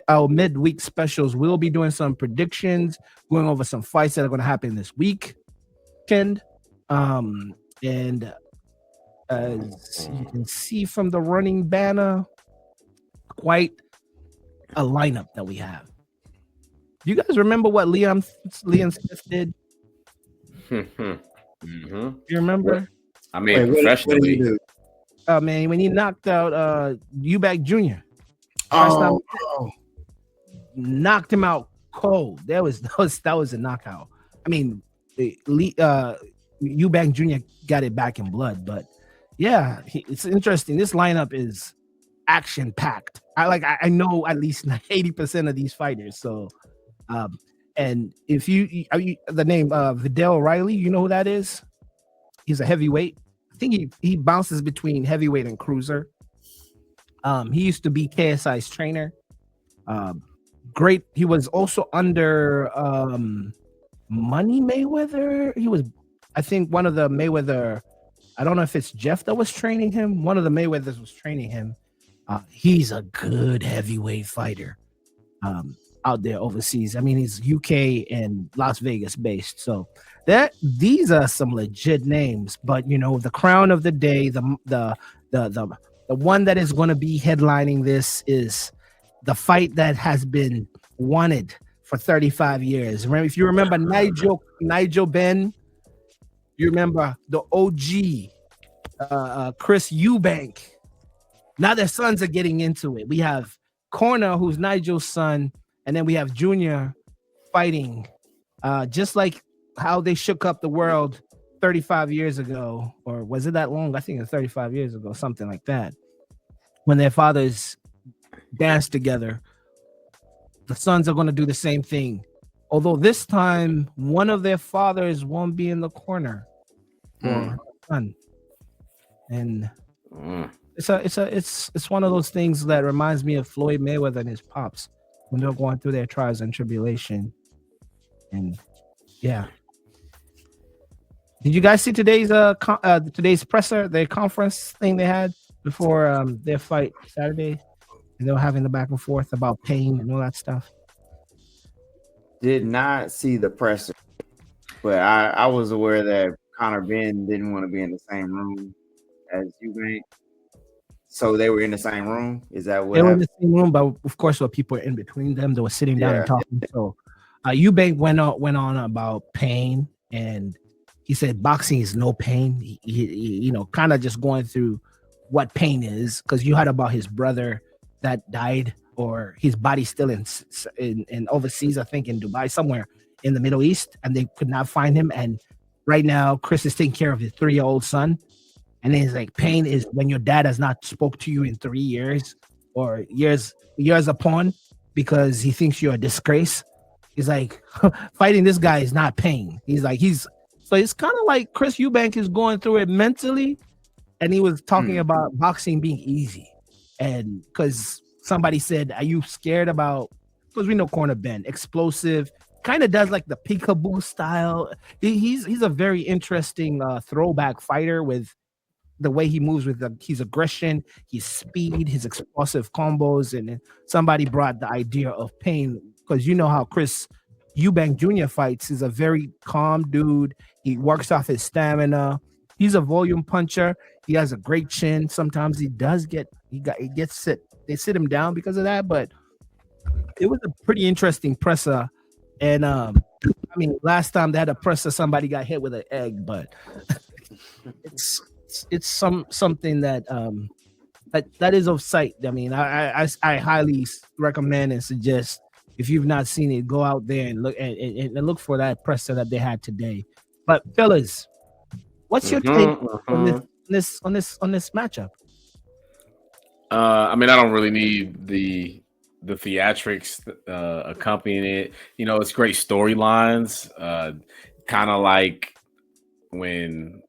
our midweek specials. We'll be doing some predictions, going over some fights that are going to happen this weekend. And as you can see from the running banner, quite a lineup that we have. Do you guys remember what Liam Smith did? Mm-hmm. You remember? I mean, professionally. Man, when he knocked out Eubank Jr. Knocked him out cold. That was a knockout. I mean, Eubank Jr. got it back in blood, but yeah, it's interesting. This lineup is action packed. I know at least 80% of these fighters. So, and if the name Vidal Riley, you know who that is? He's a heavyweight. I think he bounces between heavyweight and cruiser. He used to be KSI's trainer. Great. He was also under Money Mayweather. He was, I think, one of the Mayweather. I don't know if it's Jeff that was training him. One of the Mayweathers was training him. He's a good heavyweight fighter out there overseas. I mean, he's UK and Las Vegas based. So these are some legit names. But the crown of the day, the one that is going to be headlining this is the fight that has been wanted for 35 years. If you remember Nigel Benn, you remember the OG, Chris Eubank. Now their sons are getting into it. We have Conor, who's Nigel's son, and then we have Junior fighting, just like how they shook up the world 35 years ago, or was it that long? I think it's 35 years ago, something like that. When their fathers danced together, the sons are going to do the same thing. Although this time, one of their fathers won't be in the corner for son, and it's one of those things that reminds me of Floyd Mayweather and his pops when they're going through their trials and tribulation. And yeah, did you guys see today's presser, their conference thing they had before their fight Saturday? And they were having the back and forth about pain and all that stuff. Did not see the presser, but I was aware that Conor Benn didn't want to be in the same room as Eubank. So they were in the same room? Is that what they were in the same room, but of course, what people were in between them, they were sitting down and talking. So Eubank went on about pain, and he said boxing is no pain. He kind of just going through what pain is, because you heard about his brother that died, or his body still in overseas, I think in Dubai, somewhere in the Middle East, and they could not find him. And right now, Chris is taking care of his 3-year-old son. And then he's like, pain is when your dad has not spoke to you in 3 years or years upon because he thinks you're a disgrace. He's like, fighting this guy is not pain. He's like, so it's kind of like Chris Eubank is going through it mentally. And he was talking about boxing being easy. And because somebody said, are you scared about, because we know Conor Benn, explosive, kind of does like the peekaboo style. He's a very interesting throwback fighter with the way he moves with his aggression, his speed, his explosive combos. And somebody brought the idea of pain, because you know how Chris Eubank Jr. fights. He's a very calm dude. He works off his stamina. He's a volume puncher. He has a great chin. Sometimes he gets sit. They sit him down because of that. But it was a pretty interesting presser. And I mean, last time they had a presser, somebody got hit with an egg. But it's something that that is of sight. I mean, I highly recommend and suggest, if you've not seen it, go out there and look for that presser that they had today. But fellas, what's your take on this matchup? I mean, I don't really need the theatrics accompanying it. It's great storylines. Kind of like when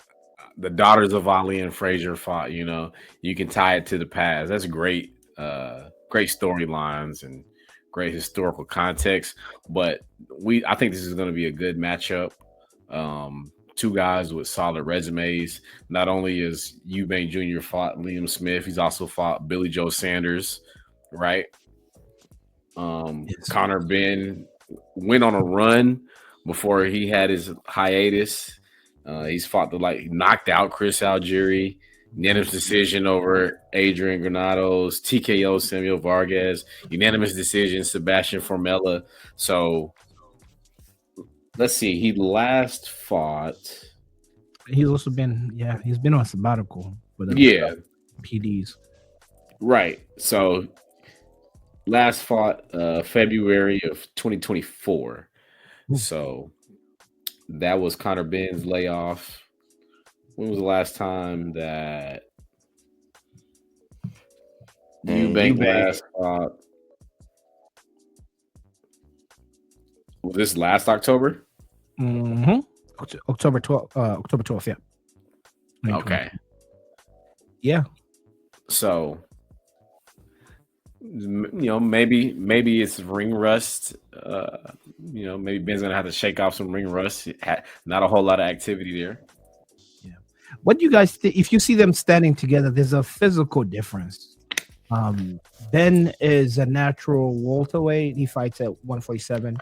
the daughters of Ali and Frazier fought. You can tie it to the past. That's great. Great storylines and great historical context. But I think this is going to be a good matchup. Two guys with solid resumes. Not only is Eubank Jr. fought Liam Smith, he's also fought Billy Joe Sanders, right? Conor Benn went on a run before he had his hiatus. He's fought he knocked out Chris Algieri, unanimous decision over Adrian Granados, TKO Samuel Vargas, unanimous decision Sebastian Formella. So let's see. He last fought. He's also been he's been on sabbatical for the PDs. Right. So last fought February of 2024. So that was Conor Benn's layoff. When was the last time that Eubank last fought? Was this last October? Mm-hmm. October 12th. October 12th. Yeah. Okay. Yeah. So, maybe it's ring rust. Maybe Ben's gonna have to shake off some ring rust. Not a whole lot of activity there. Yeah. What do you guys think? If you see them standing together, there's a physical difference. Benn is a natural welterweight. He fights at 147.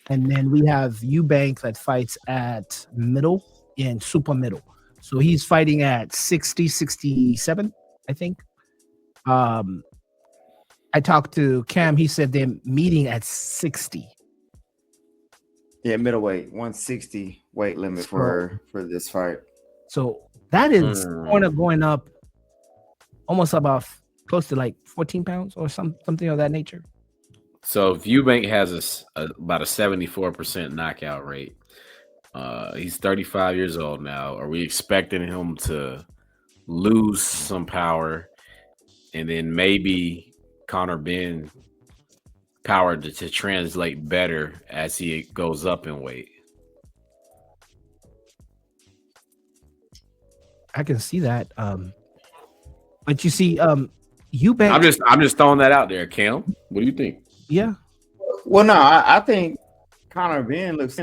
And then we have Eubank that fights at middle and super middle. So he's fighting at 60, 67, I think. I talked to Cam. He said they're meeting at 60. Yeah, middleweight, 160 weight limit for this fight. So that is going up almost about close to like 14 pounds or something of that nature. So if Eubank has about a 74% knockout rate, he's 35 years old now. Are we expecting him to lose some power, and then maybe Conor Benn power to translate better as he goes up in weight? I can see that. But you see, Eubank. I'm just throwing that out there, Cam. What do you think? Yeah. Well, no, I think Conor Benn looks.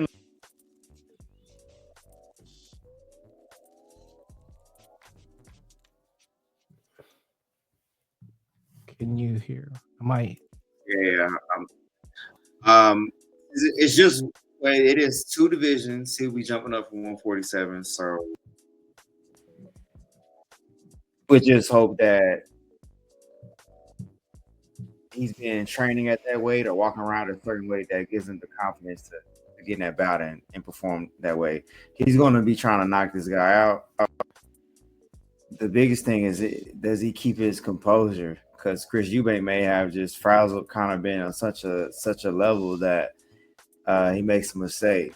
Can you hear? Am I? Yeah. It's just it is two divisions. See, we jumping up from 147, so we just hope that he's been training at that weight or walking around a certain weight that gives him the confidence to get in that bout and perform that way. He's going to be trying to knock this guy out. The biggest thing is, does he keep his composure? Because Chris Eubank may have just frazzled Conor Benn on such a level that he makes a mistake.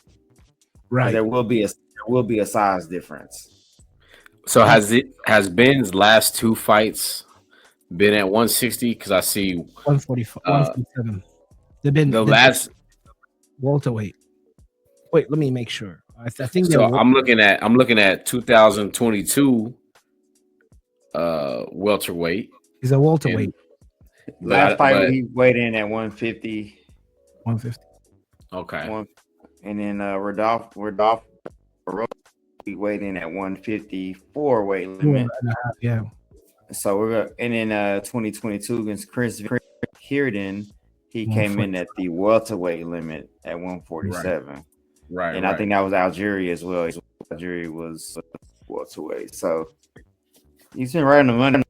Right. There will be a size difference. So has Ben's last two fights been at 160? Because I see 145, 147. They've been last welterweight. Wait, let me make sure. I think so. I'm looking at 2022 welterweight. He's a welterweight. Last fight he weighed in at 150. 150. Okay. And then Rodolfo he weighed in at 154 weight limit. Yeah. So and in 2022 against Chris Kierden, he came in at the welterweight limit at 147. Right. And I think that was Algieri as well. Algieri was welterweight. So he's been right on the money.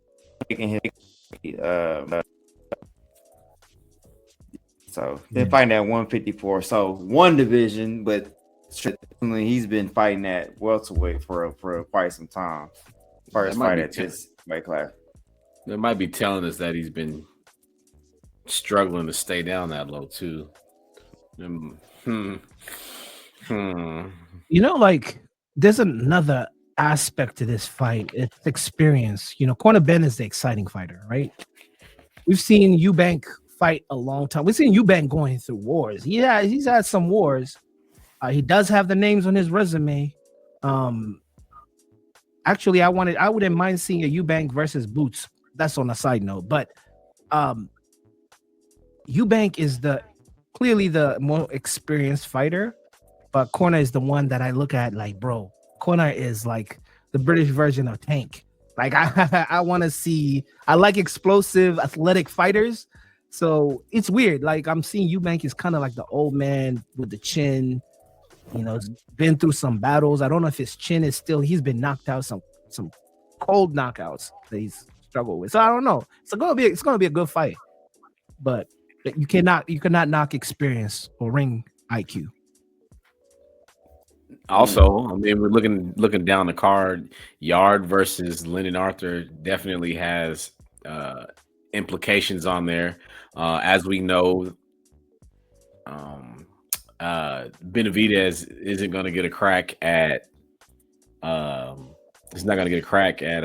So they're fighting at 154. So one division, but he's been fighting at welterweight for quite some time. First fight at this weight class. They might be telling us that he's been struggling to stay down that low too. Like there's another aspect to this fight. It's experience. Conor Benn is the exciting fighter, right? We've seen Eubank fight a long time. We've seen Eubank going through wars. He's had some wars. He does have the names on his resume. Actually, I wouldn't mind seeing a Eubank versus Boots. That's on a side note, but Eubank is clearly the more experienced fighter, but Conor is the one that I look at like, bro, Conor is like the British version of Tank. Like I want to see. I like explosive, athletic fighters. So it's weird. Like I'm seeing Eubank is kind of like the old man with the chin. You know, he's been through some battles. I don't know if his chin is still. He's been knocked out some cold knockouts that he's struggled with. So I don't know. It's gonna be a good fight, but you cannot knock experience or ring IQ. Also, I mean, we're looking down the card. Yard versus Lyndon Arthur definitely has implications on there. As we know, Benavidez isn't going to get a crack at. He's not going to get a crack at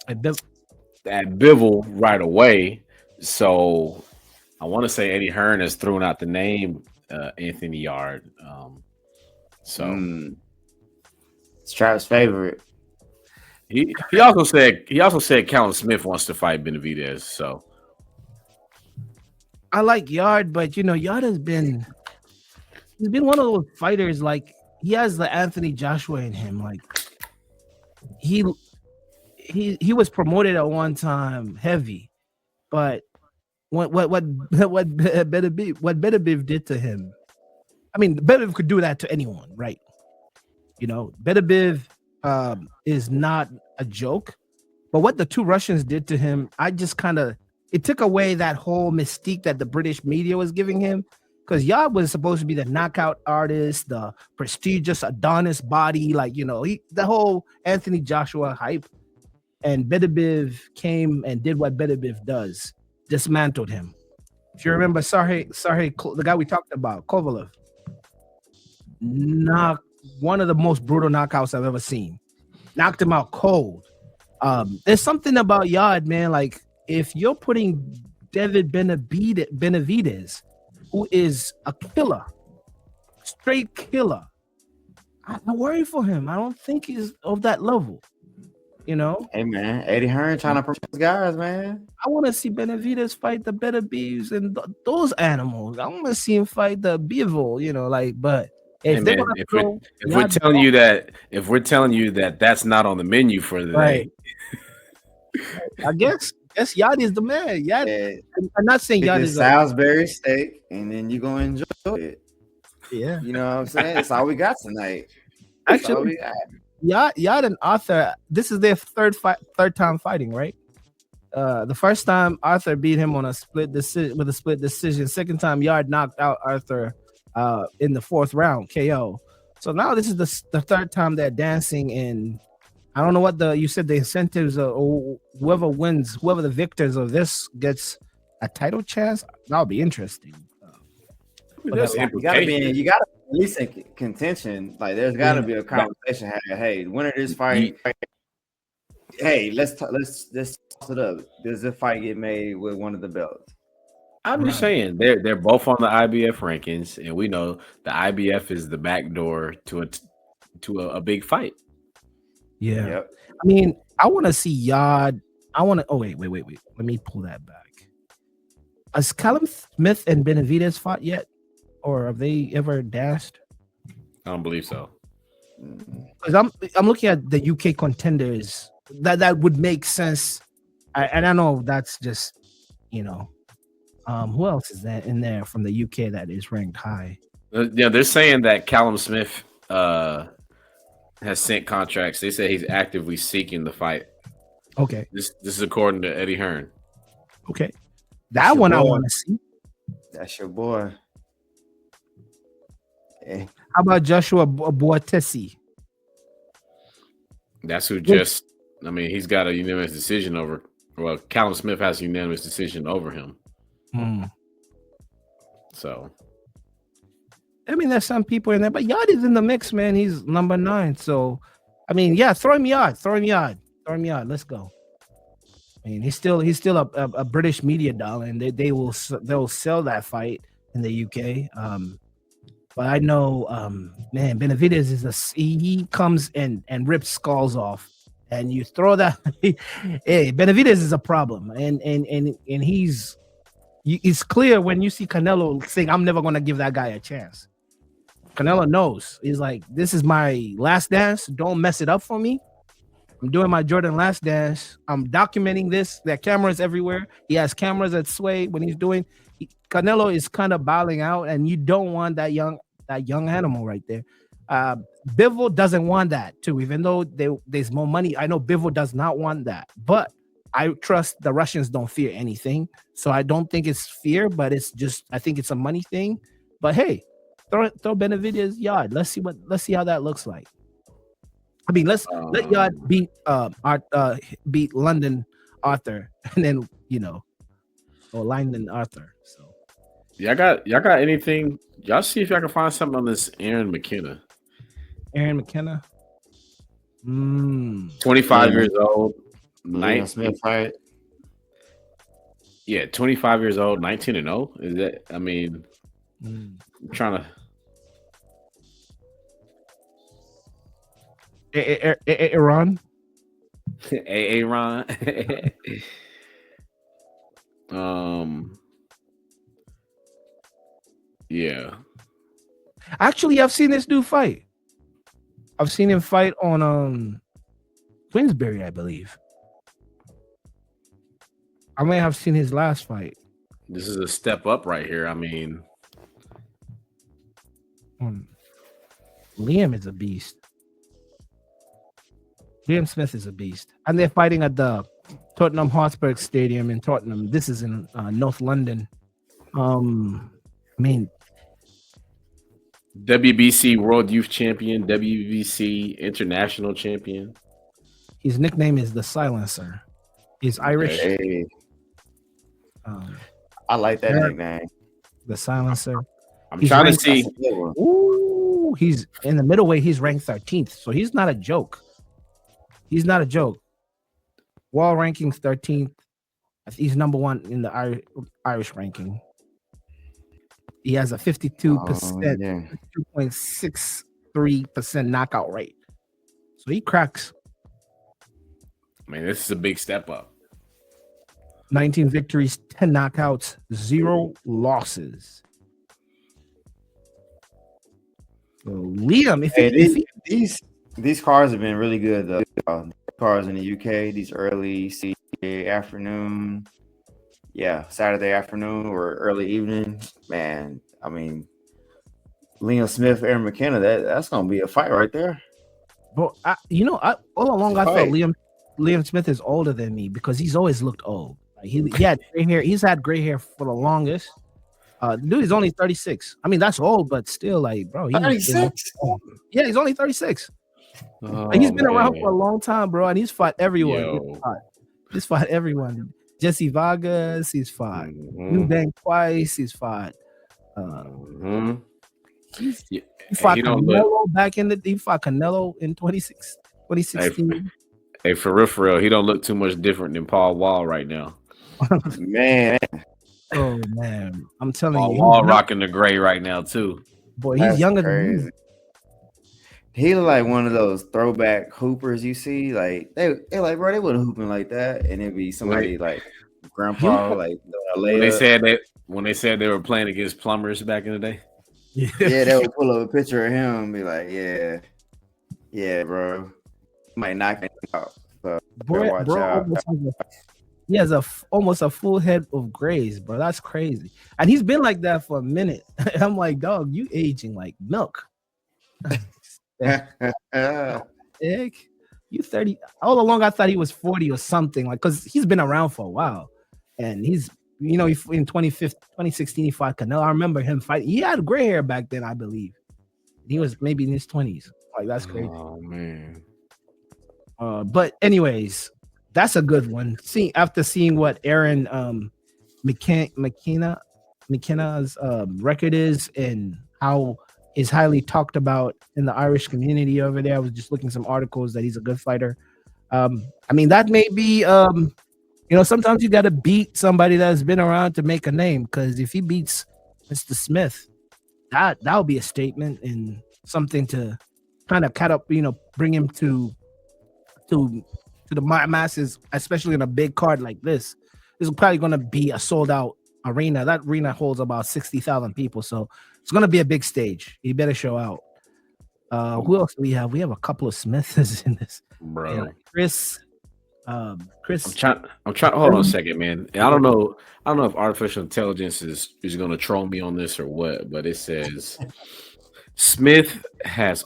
Bivol right away. So I want to say Eddie Hearn has thrown out the name Anthony Yard. It's Travis' favorite. He also said Callum Smith wants to fight Benavidez. So I like Yard, but Yard he's been one of those fighters. Like he has the Anthony Joshua in him. Like he was promoted at one time heavy, but what Beterbiev did to him. I mean, Beterbiev could do that to anyone, right? Beterbiev is not a joke, but what the two Russians did to him, it took away that whole mystique that the British media was giving him, because Yard was supposed to be the knockout artist, the prestigious Adonis body, like the whole Anthony Joshua hype, and Beterbiev came and did what Beterbiev does, dismantled him. If you remember, the guy we talked about, Kovalev, knocked one of the most brutal knockouts I've ever seen. Knocked him out cold. There's something about Yard, man. Like if you're putting David Benavidez, who is a killer, straight killer, I worry for him. I don't think he's of that level. Hey man, Eddie Hearn trying to promote his guys, man. I want to see Benavidez fight the Beterbieves and those animals. I want to see him fight the Bivol. But if we're telling you that that's not on the menu for the day, I guess Yard is the man. Yard, I'm not saying Yard is Salisbury steak, and then you gonna enjoy it. Yeah, you know what I'm saying. That's all we got tonight. Actually, Yard and Arthur, this is their third time fighting, right? The first time Arthur beat him on a split decision. Second time Yard knocked out Arthur in the fourth round KO. So now this is the third time they're dancing in. I don't know what you said the incentives are, or whoever the victors of this gets a title chance. That'll be interesting. You gotta be at least in contention. Like there's gotta be a conversation. Hey, winner this fight. Hey, let's toss it up. Does the fight get made with one of the belts? I'm just saying they're both on the IBF rankings, and we know the IBF is the back door to a big fight. Yeah. Yep. I mean, I want to see Yard. Wait. Let me pull that back. Has Callum Smith and Benavidez fought yet? Or have they ever dashed? I don't believe so. Because I'm looking at the UK contenders. That would make sense. And I know that's just, who else is that in there from the UK that is ranked high? Yeah, they're saying that Callum Smith has sent contracts. They say he's actively seeking the fight. Okay. This is according to Eddie Hearn. Okay. That one I want to see. That's your boy. Hey. How about Joshua Boatesi? That's who just, he's got a unanimous decision over. Well, Callum Smith has a unanimous decision over him. So. There's some people in there, but Yard is in the mix, man. He's number 9. So, throw him Yard. Let's go. He's still a British media doll, and they'll sell that fight in the UK. But I know, Benavidez he comes and rips skulls off, and you throw that. Hey, Benavidez is a problem, and it's clear when you see Canelo saying, "I'm never gonna give that guy a chance." Canelo knows. He's like, "This is my last dance. Don't mess it up for me." I'm doing my Jordan Last Dance. I'm documenting this. There are cameras everywhere. He has cameras at Sway when he's doing. Canelo is kind of bowing out, and you don't want that young animal right there. Bivol doesn't want that too, even though there's more money. I know Bivol does not want that, but I trust the Russians don't fear anything, so I don't think it's fear, but it's just I think it's a money thing. But hey, throw Benavidez yard. Let's see how that looks like. I mean, let Yard beat London Arthur, and then or Lyndon Arthur. So y'all got anything? Y'all see if y'all can find something on this Aaron McKenna. Aaron McKenna, 25 years old, Smith fight. Yeah, 25 years old, 19-0. Is that? I mean, I'm trying to. Iran. Aaron. Yeah. Actually, I've seen this dude fight. I've seen him fight on Queensberry, I believe. I may have seen his last fight. This is a step up right here. I mean, Liam is a beast. Liam Smith is a beast. And they're fighting at the Tottenham Hotspur Stadium in Tottenham. This is in North London. I mean, WBC World Youth Champion, WBC International Champion. His nickname is the Silencer. He's Irish. Hey. I like that nickname. The Silencer. He's trying to see. Ooh, he's in the middleweight. He's ranked 13th, so he's not a joke. He's not a joke. World rankings 13th. He's number one in the Irish ranking. He has a 2.63% knockout rate. So he cracks. I mean, this is a big step up. 19 victories, 10 knockouts, 0 losses. So Liam, these cars have been really good though. Cars in the UK, these early afternoon, Saturday afternoon or early evening. Man, I mean, Liam Smith, Aaron McKenna, that's gonna be a fight right there. But all along I thought Liam Smith is older than me because he's always looked old. Like he had gray hair. He's had gray hair for the longest. The dude is only 36. I mean, that's old, but still, like, bro, 36. Yeah, he's only 36. He's been around for a long time, bro, and he's fought everyone. He's fought everyone. Jesse Vargas, he's fought Eubank twice. He's fought. He fought Canelo back in he fought Canelo in 2016. Hey, for real, he don't look too much different than Paul Wall right now. Man. Oh man, I'm telling Paul you, Wall rocking the gray right now too. Boy, he's younger than me. He look like one of those throwback hoopers you see. Like they like, bro, they wasn't hooping like that, and it'd be somebody like grandpa, like when they said they were playing against plumbers back in the day. Yeah, they would pull up a picture of him and be like, yeah, bro, might knock him out. So bro, he has almost a full head of grays, bro. That's crazy, and he's been like that for a minute. I'm like, dog, you aging like milk. Egg, you 30. All along, I thought he was 40 or something, like because he's been around for a while, and he's in 2016 he fought Canelo. I remember him fighting. He had gray hair back then, I believe. He was maybe in his 20s. Like that's crazy. Oh man. But anyways, that's a good one. After seeing what Aaron McKenna's record is and how is highly talked about in the Irish community over there. I was just looking some articles that he's a good fighter. I mean, that may be, sometimes you got to beat somebody that's been around to make a name. Because if he beats Mr. Smith, that'll be a statement and something to kind of bring him to the masses, especially in a big card like this. This is probably going to be a sold out arena. That arena holds about 60,000 people. So it's going to be a big stage. He better show out. Who else do we have? We have a couple of Smiths in this. bro. Yeah, Chris. Chris. I'm trying. Hold on a second, man. And I don't know if artificial intelligence is going to troll me on this or what, but it says Smith has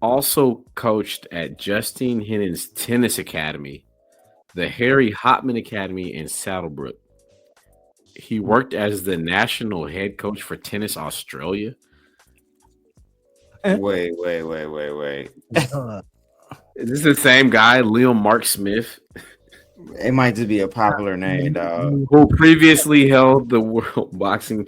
also coached at Justine Hennon's Tennis Academy, the Harry Hopman Academy in Saddlebrook. He worked as the national head coach for Tennis Australia. Wait. Is this the same guy, Liam Mark Smith? It might just be a popular name, dog. Who previously held the world boxing.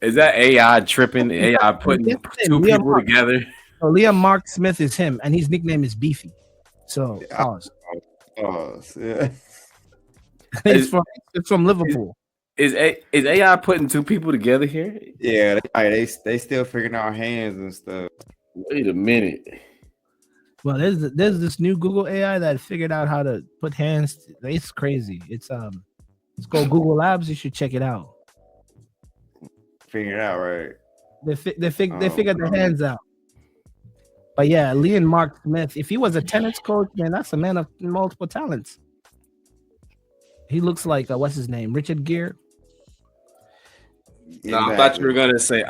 Is that AI tripping? AI putting two people together? So Liam Mark Smith is him, and his nickname is Beefy. So pause. Yeah. It's from Liverpool. Is AI putting two people together here? Yeah, they still figuring out hands and stuff. Wait a minute. Well, there's this new Google AI that figured out how to put hands. It's crazy. It's called Google Labs. You should check it out. Figure it out, right? They figured the hands out. But yeah, Liam Mark Smith. If he was a tennis coach, man, that's a man of multiple talents. He looks like what's his name, Richard Gere. No, I thought you were gonna say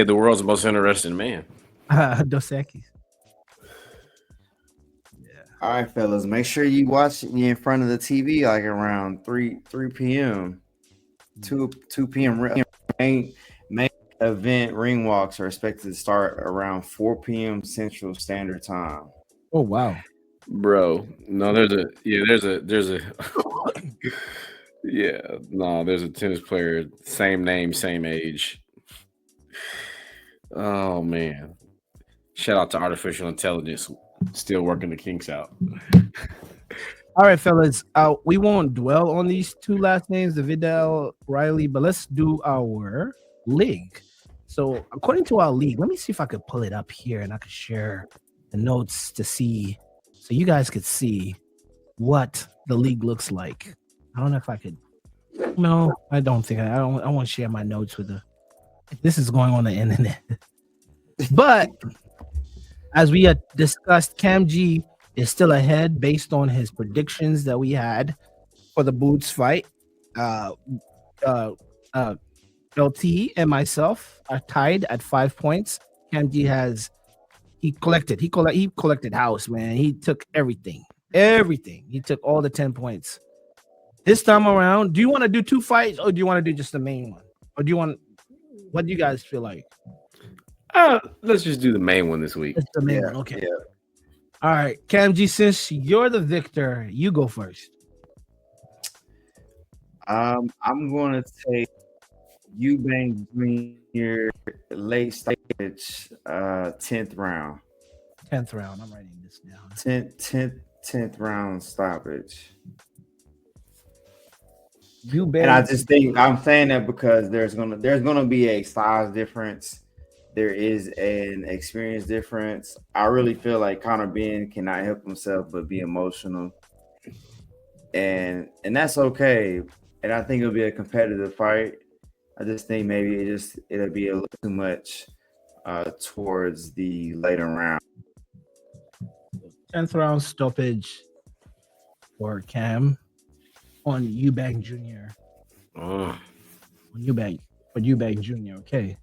the world's most interesting man. Dos Equis. All right, fellas, make sure you watch me in front of the TV like around 3 p.m. 2 p.m. Main event ring walks are expected to start around 4 p.m. Central Standard Time. Oh wow, bro! No, there's a there's a tennis player, same name, same age. Oh man! Shout out to artificial intelligence. Still working the kinks out. All right, fellas. We won't dwell on these two last names, the Vidal Riley, but let's do our league. So, according to our league, let me see if I could pull it up here and I could share the notes to see, so you guys could see what the league looks like. I don't know if I could. No, I don't think I don't. I want to share my notes with the. This is going on the internet, but. As we had discussed, Cam G is still ahead based on his predictions that we had for the Boots fight. LT and myself are tied at 5 points. Cam G collected house, man. He took everything. He took all the 10 points. This time around, do you want to do two fights or do you want to do just the main one? Or what do you guys feel like? Let's just do the main one this week. It's the main one. Okay. Yeah. All right, Cam G, since you're the victor, you go first. I'm going to take Eubank Jr. late stage 10th round. 10th round. I'm writing this down. 10th round stoppage. Eubank. And I just think I'm saying that because there's gonna be a size difference. There is an experience difference. I really feel like Conor Benn cannot help himself but be emotional, and that's okay. And I think it'll be a competitive fight. I just think maybe it'll be a little too much towards the later round. 10th round stoppage for Cam on Eubank Jr. On Eubank Jr. Okay.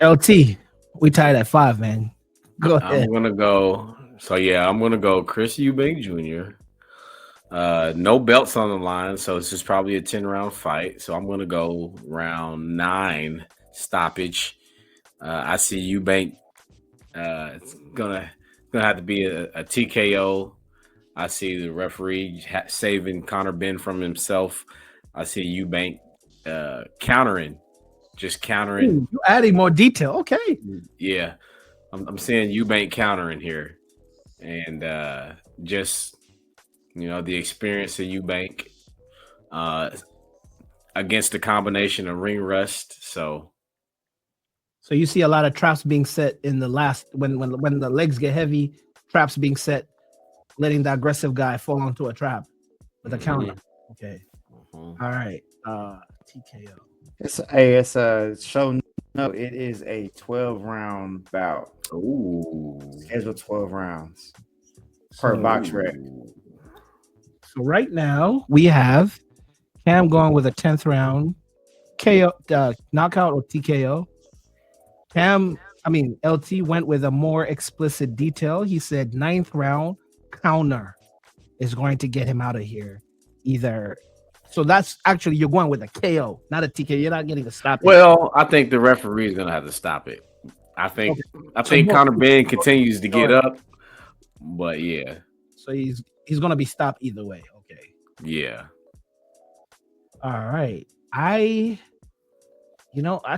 LT, we tied at 5, man. Go ahead. I'm gonna go Chris Eubank Jr. No belts on the line, so this is probably a 10-round fight. So I'm gonna go round 9 stoppage. I see Eubank. It's gonna have to be a TKO. I see the referee saving Conor Benn from himself. I see Eubank countering. Ooh, you're adding more detail. Okay. Yeah. I'm seeing Eubank countering here. And just, the experience of Eubank against the combination of ring rust. So you see a lot of traps being set in the last, when the legs get heavy, traps being set, letting the aggressive guy fall onto a trap with a counter. Okay. All right. TKO. It's a show No, it is a 12-round bout. Ooh. Scheduled 12 rounds per So, box rec. so right now we have Cam going with a 10th round KO, knockout or TKO. LT went with a more explicit detail. He said 9th round counter is going to get him out of here. Either. So that's actually, you're going with a KO, not a TKO. You're not getting a stop. Well, I think the referee is gonna have to stop it. I think Conor Benn continues to get up, but yeah. So he's gonna be stopped either way. Okay. Yeah. All right. I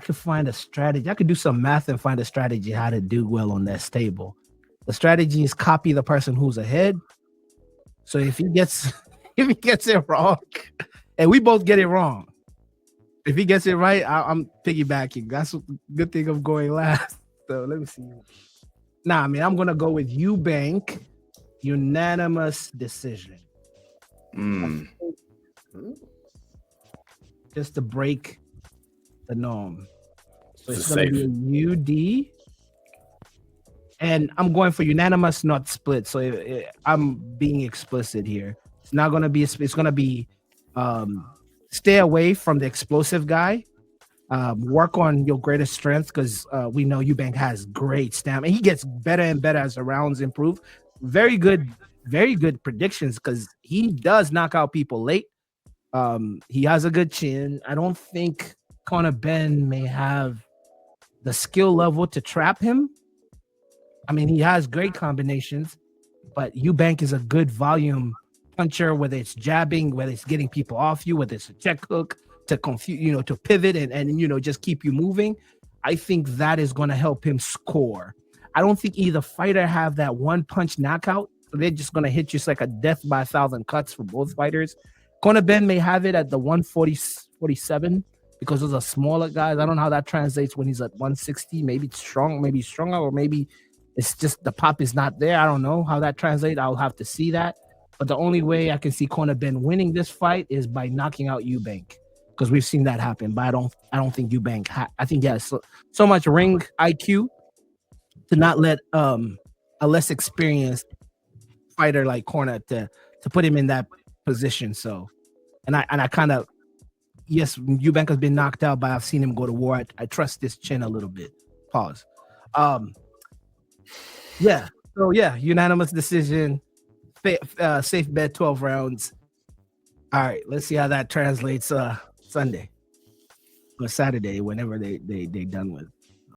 could find a strategy. I could do some math and find a strategy how to do well on that stable. The strategy is copy the person who's ahead. So if he gets it wrong, and we both get it wrong, if he gets it right, I'm piggybacking. That's a good thing of going last. So let me see. I'm gonna go with Eubank, unanimous decision. Just to break the norm. So it's going to be a UD. And I'm going for unanimous, not split. So I'm being explicit here. It's not going to be, it's going to be stay away from the explosive guy. Work on your greatest strength because we know Eubank has great stamina. He gets better and better as the rounds improve. Very good predictions because he does knock out people late. He has a good chin. I don't think Conor Benn may have the skill level to trap him. I mean, he has great combinations, but Eubank is a good volume puncher, whether it's jabbing, whether it's getting people off you, whether it's a check hook to confuse, to pivot and just keep you moving. I think that is going to help him score. I don't think either fighter have that one punch knockout. So they're just going to hit you like a death by 1,000 cuts for both fighters. Conor Benn may have it at the 147 because those are smaller guys. I don't know how that translates when he's at 160. Maybe it's strong, maybe stronger, or maybe it's just the pop is not there. I don't know how that translates. I'll have to see that. But the only way I can see Conor Benn winning this fight is by knocking out Eubank because we've seen that happen. But I don't think Eubank. I think he has so much ring IQ to not let a less experienced fighter like Conor to put him in that position. So, and I kind of, yes, Eubank has been knocked out, but I've seen him go to war. I trust this chin a little bit. Pause. Yeah. So yeah, unanimous decision. Safe bet, 12 rounds. All right, let's see how that translates Sunday or Saturday, whenever they done with.